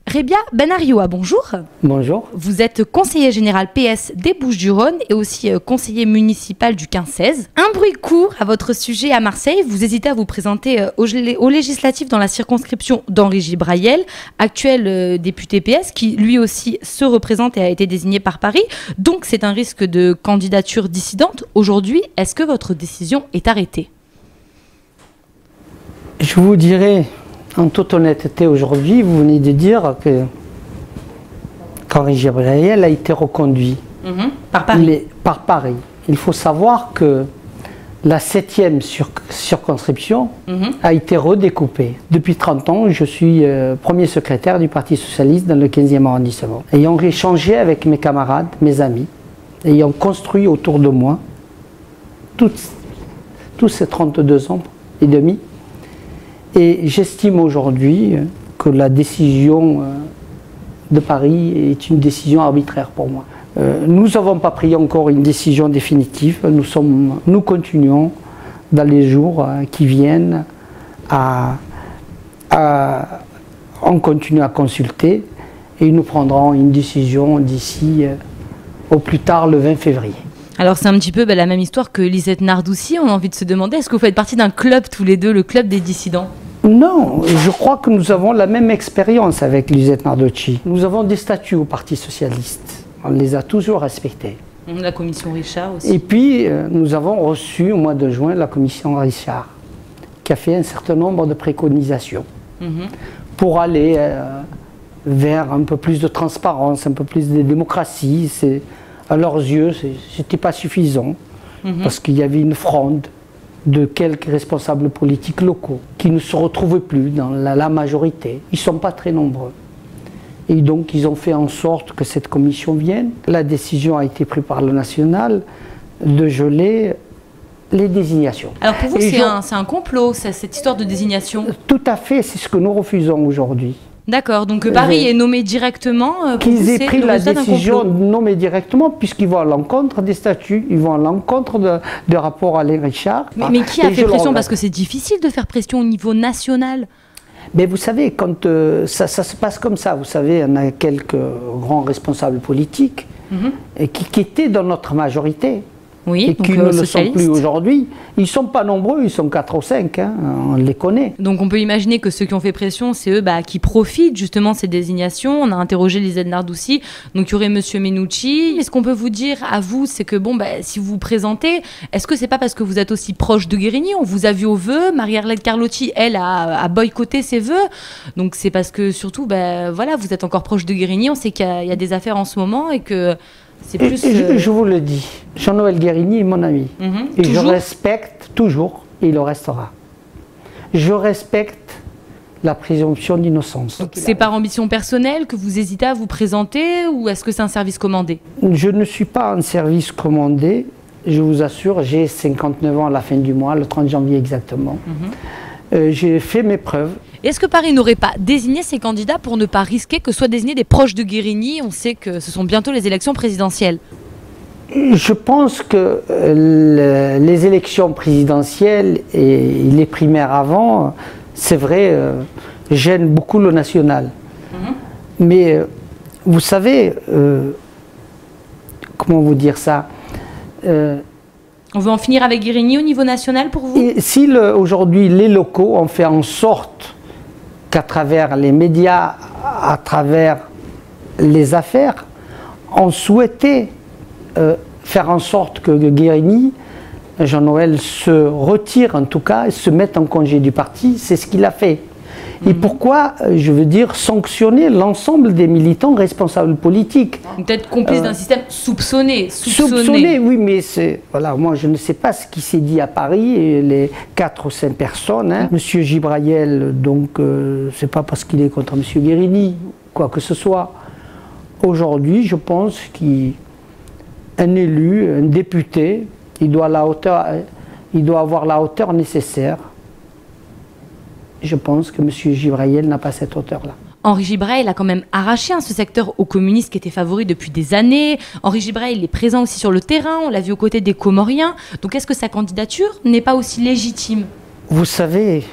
Rebia Benarioua, bonjour. Bonjour. Vous êtes conseiller général PS des Bouches-du-Rhône et aussi conseiller municipal du 15-16. Un bruit court à votre sujet à Marseille. Vous hésitez à vous présenter aux législatives dans la circonscription d'Henri Gibrayel, actuel député PS, qui lui aussi se représente et a été désigné par Paris. Donc c'est un risque de candidature dissidente. Aujourd'hui, est-ce que votre décision est arrêtée? Je vous dirais, en toute honnêteté, aujourd'hui, vous venez de dire qu'Henri Gibrayel a été reconduit. Par Paris. Par Paris. Il faut savoir que la 7e circonscription a été redécoupée. Depuis 30 ans, je suis premier secrétaire du Parti Socialiste dans le 15e arrondissement. Ayant échangé avec mes camarades, mes amis, ayant construit autour de moi tous ces 32 ans et demi, et j'estime aujourd'hui que la décision de Paris est une décision arbitraire pour moi. Nous n'avons pas pris encore une décision définitive. Nous continuons dans les jours qui viennent on continue à consulter et nous prendrons une décision d'ici au plus tard le 20 février. Alors c'est un petit peu la même histoire que Lisette Nardoucy. On a envie de se demander, est-ce que vous faites partie d'un club tous les deux, le club des dissidents? Non, je crois que nous avons la même expérience avec Lisette Nardoucy. Nous avons des statuts au Parti Socialiste. On les a toujours respectés. La commission Richard aussi. Et puis nous avons reçu au mois de juin la commission Richard, qui a fait un certain nombre de préconisations pour aller vers un peu plus de transparence, un peu plus de démocratie. À leurs yeux, ce n'était pas suffisant, parce qu'il y avait une fronde de quelques responsables politiques locaux qui ne se retrouvaient plus dans la majorité. Ils ne sont pas très nombreux. Et donc, ils ont fait en sorte que cette commission vienne. La décision a été prise par le national de geler les désignations. Alors pour vous, c'est un complot, cette histoire de désignation? Tout à fait, c'est ce que nous refusons aujourd'hui. D'accord, donc Paris est nommé directement. Qu'ils aient pris la décision de nommer directement, puisqu'ils vont à l'encontre des statuts, ils vont à l'encontre de rapport Alain Richard. Mais qui a fait pression? Parce que c'est difficile de faire pression au niveau national. Mais vous savez, quand ça se passe comme ça, vous savez, on a quelques grands responsables politiques qui étaient dans notre majorité. Oui, et qui ne le sont plus aujourd'hui. Ils ne sont pas nombreux, ils sont 4 ou 5, on les connaît. Donc on peut imaginer que ceux qui ont fait pression, c'est eux qui profitent justement de ces désignations. On a interrogé Lisette Nardoucy, donc il y aurait M. Menucci. Mais ce qu'on peut vous dire à vous, c'est que si vous vous présentez, est-ce que c'est pas parce que vous êtes aussi proche de Guérini? On vous a vu aux vœux, Marie-Arlette Carlotti, elle, a boycotté ses vœux. Donc c'est parce que surtout, voilà, vous êtes encore proche de Guérini, on sait qu'il y a des affaires en ce moment et que... Plus, je vous le dis, Jean-Noël Guérini est mon ami. Et je respecte toujours, et il le restera. Je respecte la présomption d'innocence. C'est par ambition personnelle que vous hésitez à vous présenter ou est-ce que c'est un service commandé? Je ne suis pas un service commandé, je vous assure, j'ai 59 ans à la fin du mois, le 30 janvier exactement. J'ai fait mes preuves. Est-ce que Paris n'aurait pas désigné ses candidats pour ne pas risquer que soient désignés des proches de Guérini? On sait que ce sont bientôt les élections présidentielles. Je pense que les élections présidentielles et les primaires avant, c'est vrai, gênent beaucoup le national. Mais vous savez, comment vous dire ça, on veut en finir avec Guérini au niveau national pour vous? Si aujourd'hui les locaux ont fait en sorte qu'à travers les médias, à travers les affaires, on souhaitait faire en sorte que Guérini, Jean-Noël, se retire en tout cas, se mette en congé du parti, c'est ce qu'il a fait. Et pourquoi, je veux dire, sanctionner l'ensemble des militants responsables politiques? Peut-être complice d'un système soupçonné. Soupçonné, oui, mais voilà, moi je ne sais pas ce qui s'est dit à Paris, les 4 ou 5 personnes. Monsieur Gibrayel, donc, c'est pas parce qu'il est contre Monsieur Guérini, quoi que ce soit. Aujourd'hui, je pense qu'un élu, un député, il doit avoir la hauteur nécessaire. Je pense que M. Gibrayel n'a pas cette hauteur-là. Henri Gibrayel a quand même arraché ce secteur aux communistes qui étaient favoris depuis des années. Henri Gibrayel est présent aussi sur le terrain, on l'a vu aux côtés des Comoriens. Donc est-ce que sa candidature n'est pas aussi légitime? Vous savez,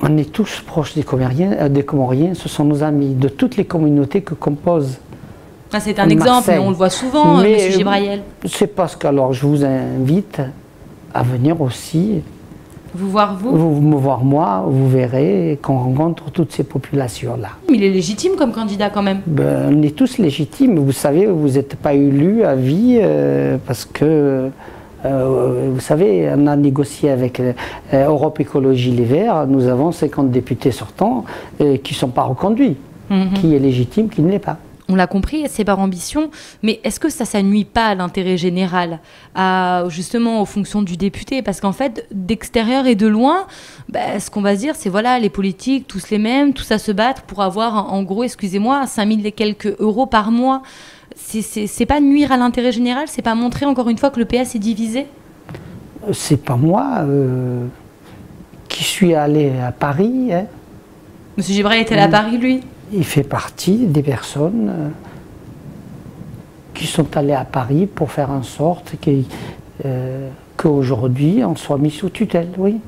on est tous proches des Comoriens, ce sont nos amis de toutes les communautés que composent. Ah, c'est un exemple, mais on le voit souvent, M. Gibrayel. C'est parce que alors je vous invite à venir aussi. Vous voir vous me voir moi, vous verrez qu'on rencontre toutes ces populations-là. Il est légitime comme candidat quand même. Ben, on est tous légitimes, vous savez, vous n'êtes pas élu à vie parce que, vous savez, on a négocié avec Europe Écologie Les Verts, nous avons 50 députés sortants qui ne sont pas reconduits. Qui est légitime, qui ne l'est pas. On l'a compris, c'est par ambition, mais est-ce que ça nuit pas à l'intérêt général, justement aux fonctions du député? Parce qu'en fait, d'extérieur et de loin, ce qu'on va se dire, c'est voilà, les politiques, tous les mêmes, tous à se battre pour avoir, en gros, excusez-moi, 5 000 et quelques euros par mois. C'est pas nuire à l'intérêt général? C'est pas montrer encore une fois que le PS est divisé? C'est pas moi qui suis allé à Paris. Hein. Monsieur Gibrayel était allé à Paris, lui? Il fait partie des personnes qui sont allées à Paris pour faire en sorte qu'aujourd'hui on soit mis sous tutelle, oui.